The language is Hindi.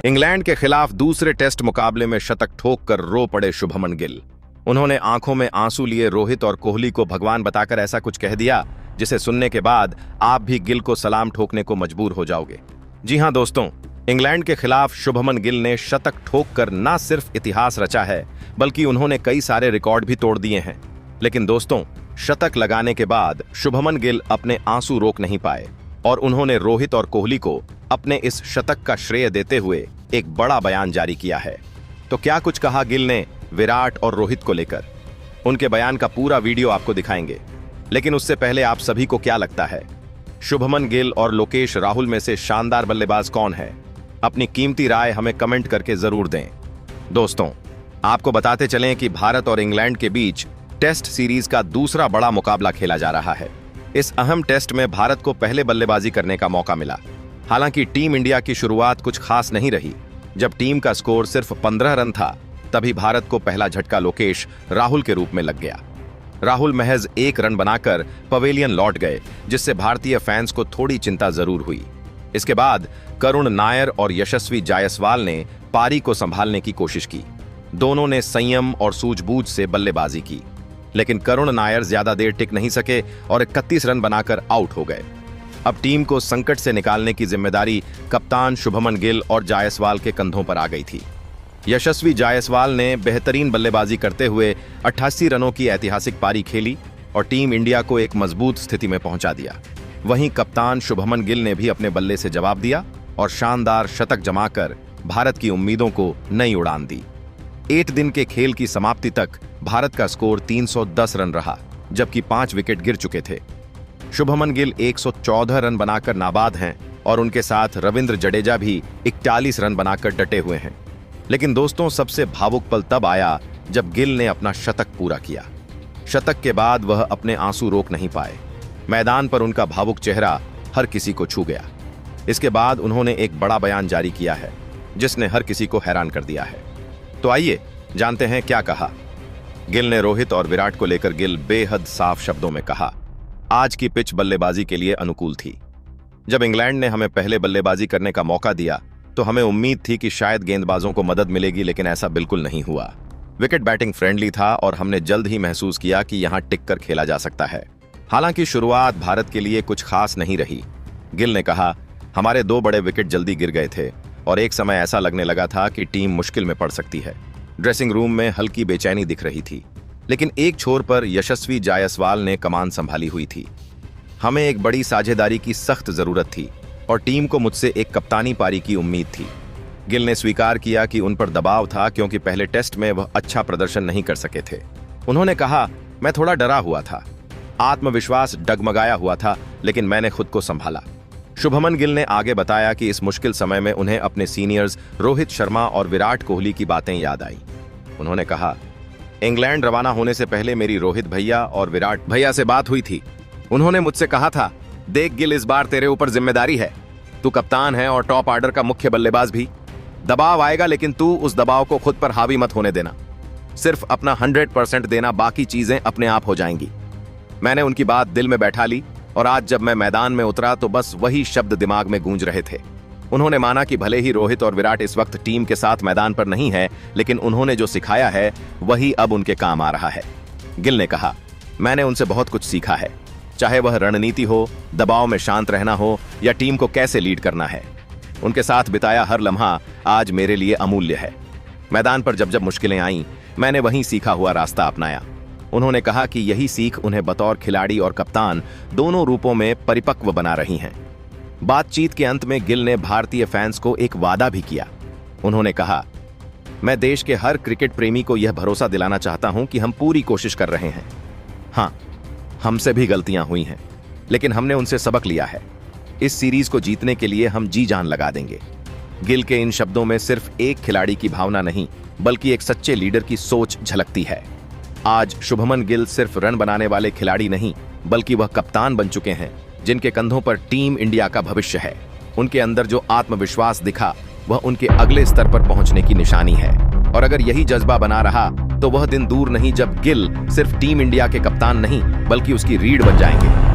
इंग्लैंड के खिलाफ दूसरे टेस्ट मुकाबले में शतक ठोककर रो पड़े शुभमन गिल। उन्होंने आंखों में आंसू लिए रोहित और कोहली को भगवान बताकर ऐसा कुछ कह दिया जिसे सुनने के बाद आप भी गिल को सलाम ठोकने को मजबूर हो जाओगे। जी हां दोस्तों, इंग्लैंड के खिलाफ शुभमन गिल ने शतक ठोककर न सिर्फ इतिहास रचा है बल्कि उन्होंने कई सारे रिकॉर्ड भी तोड़ दिए हैं। लेकिन दोस्तों, शतक लगाने के बाद शुभमन गिल अपने आंसू रोक नहीं पाए और उन्होंने रोहित और कोहली को अपने इस शतक का श्रेय देते हुए एक बड़ा बयान जारी किया है। तो क्या कुछ कहा गिल ने विराट और रोहित को लेकर, उनके बयान का पूरा वीडियो आपको दिखाएंगे। लेकिन उससे पहले आप सभी को क्या लगता है, शुभमन गिल और लोकेश राहुल में से शानदार बल्लेबाज कौन है? अपनी कीमती राय हमें कमेंट करके जरूर दें। दोस्तों, आपको बताते चलें कि भारत और इंग्लैंड के बीच टेस्ट सीरीज का दूसरा बड़ा मुकाबला खेला जा रहा है। इस अहम टेस्ट में भारत को पहले बल्लेबाजी करने का मौका मिला। हालांकि टीम इंडिया की शुरुआत कुछ खास नहीं रही। जब टीम का स्कोर सिर्फ 15 रन था, तभी भारत को पहला झटका लोकेश राहुल के रूप में लग गया। राहुल महज 1 रन बनाकर पवेलियन लौट गए, जिससे भारतीय फैंस को थोड़ी चिंता जरूर हुई। इसके बाद करुण नायर और यशस्वी जायसवाल ने पारी को संभालने की कोशिश की। दोनों ने संयम और सूझबूझ से बल्लेबाजी की, लेकिन करुण नायर ज्यादा देर टिक नहीं सके और 31 रन बनाकर आउट हो गए। अब टीम को संकट से निकालने की जिम्मेदारी कप्तान शुभमन गिल और जायसवाल के कंधों पर आ गई थी। यशस्वी जायसवाल ने बेहतरीन बल्लेबाजी करते हुए 88 रनों की ऐतिहासिक पारी खेली और टीम इंडिया को एक मजबूत स्थिति में पहुंचा दिया। वहीं कप्तान शुभमन गिल ने भी अपने बल्ले से जवाब दिया और शानदार शतक जमाकर भारत की उम्मीदों को नई उड़ान दी। 8 दिन के खेल की समाप्ति तक भारत का स्कोर 310 रन रहा, जबकि 5 विकेट गिर चुके थे। शुभमन गिल 114 रन बनाकर नाबाद हैं और उनके साथ रविंद्र जडेजा भी 41 रन बनाकर डटे हुए हैं। लेकिन दोस्तों, सबसे भावुक पल तब आया जब गिल ने अपना शतक पूरा किया। शतक के बाद वह अपने आंसू रोक नहीं पाए। मैदान पर उनका भावुक चेहरा हर किसी को छू गया। इसके बाद उन्होंने एक बड़ा बयान जारी किया है जिसने हर किसी को हैरान कर दिया है। तो आइए जानते हैं क्या कहा। गिल ने रोहित और विराट को लेकर गिल बेहद साफ शब्दों में कहा, आज की पिच बल्लेबाजी के लिए अनुकूल थी। जब इंग्लैंड ने हमें पहले बल्लेबाजी करने का मौका दिया तो हमें उम्मीद थी कि शायद गेंदबाजों को मदद मिलेगी, लेकिन ऐसा बिल्कुल नहीं हुआ। विकेट बैटिंग फ्रेंडली था और हमने जल्द ही महसूस किया कि यहां टिक कर खेला जा सकता है। हालांकि शुरुआत भारत के लिए कुछ खास नहीं रही। गिल ने कहा, हमारे 2 बड़े विकेट जल्दी गिर गए थे और एक समय ऐसा लगने लगा था कि टीम मुश्किल में पड़ सकती है। ड्रेसिंग रूम में हल्की बेचैनी दिख रही थी, लेकिन एक छोर पर यशस्वी जायसवाल ने कमान संभाली हुई थी। हमें एक बड़ी साझेदारी की सख्त जरूरत थी और टीम को मुझसे एक कप्तानी पारी की उम्मीद थी। गिल ने स्वीकार किया कि उन पर दबाव था क्योंकि पहले टेस्ट में वह अच्छा प्रदर्शन नहीं कर सके थे। उन्होंने कहा, मैं थोड़ा डरा हुआ था, आत्मविश्वास डगमगाया हुआ था, लेकिन मैंने खुद को संभाला। शुभमन गिल ने आगे बताया कि इस मुश्किल समय में उन्हें अपने सीनियर्स रोहित शर्मा और विराट कोहली की बातें याद आई। उन्होंने कहा, इंग्लैंड रवाना होने से पहले मेरी रोहित भैया और विराट भैया से बात हुई थी। उन्होंने मुझसे कहा था, देख गिल, इस बार तेरे ऊपर जिम्मेदारी है। तू कप्तान है और टॉप ऑर्डर का मुख्य बल्लेबाज भी। दबाव आएगा, लेकिन तू उस दबाव को खुद पर हावी मत होने देना। सिर्फ अपना 100% देना, बाकी चीजें अपने आप हो जाएंगी। मैंने उनकी बात दिल में बैठा ली और आज जब मैं मैदान में उतरा तो बस वही शब्द दिमाग में गूंज रहे थे। उन्होंने माना कि भले ही रोहित और विराट इस वक्त टीम के साथ मैदान पर नहीं है, लेकिन उन्होंने जो सिखाया है वही अब उनके काम आ रहा है। गिल ने कहा, मैंने उनसे बहुत कुछ सीखा है, चाहे वह रणनीति हो, दबाव में शांत रहना हो या टीम को कैसे लीड करना है। उनके साथ बिताया हर लम्हा आज मेरे लिए अमूल्य है। मैदान पर जब जब मुश्किलें आईं, मैंने वही सीखा हुआ रास्ता अपनाया। उन्होंने कहा कि यही सीख उन्हें बतौर खिलाड़ी और कप्तान दोनों रूपों में परिपक्व बना रही हैं। बातचीत के अंत में गिल ने भारतीय फैंस को एक वादा भी किया। उन्होंने कहा, मैं देश के हर क्रिकेट प्रेमी को यह भरोसा दिलाना चाहता हूं कि हम पूरी कोशिश कर रहे हैं। हाँ, हमसे भी गलतियां हुई हैं, लेकिन हमने उनसे सबक लिया है। इस सीरीज को जीतने के लिए हम जी जान लगा देंगे। गिल के इन शब्दों में सिर्फ एक खिलाड़ी की भावना नहीं, बल्कि एक सच्चे लीडर की सोच झलकती है। आज शुभमन गिल सिर्फ रन बनाने वाले खिलाड़ी नहीं, बल्कि वह कप्तान बन चुके हैं जिनके कंधों पर टीम इंडिया का भविष्य है। उनके अंदर जो आत्मविश्वास दिखा, वह उनके अगले स्तर पर पहुंचने की निशानी है। और अगर यही जज्बा बना रहा तो वह दिन दूर नहीं जब गिल सिर्फ टीम इंडिया के कप्तान नहीं, बल्कि उसकी रीढ़ बन जाएंगे।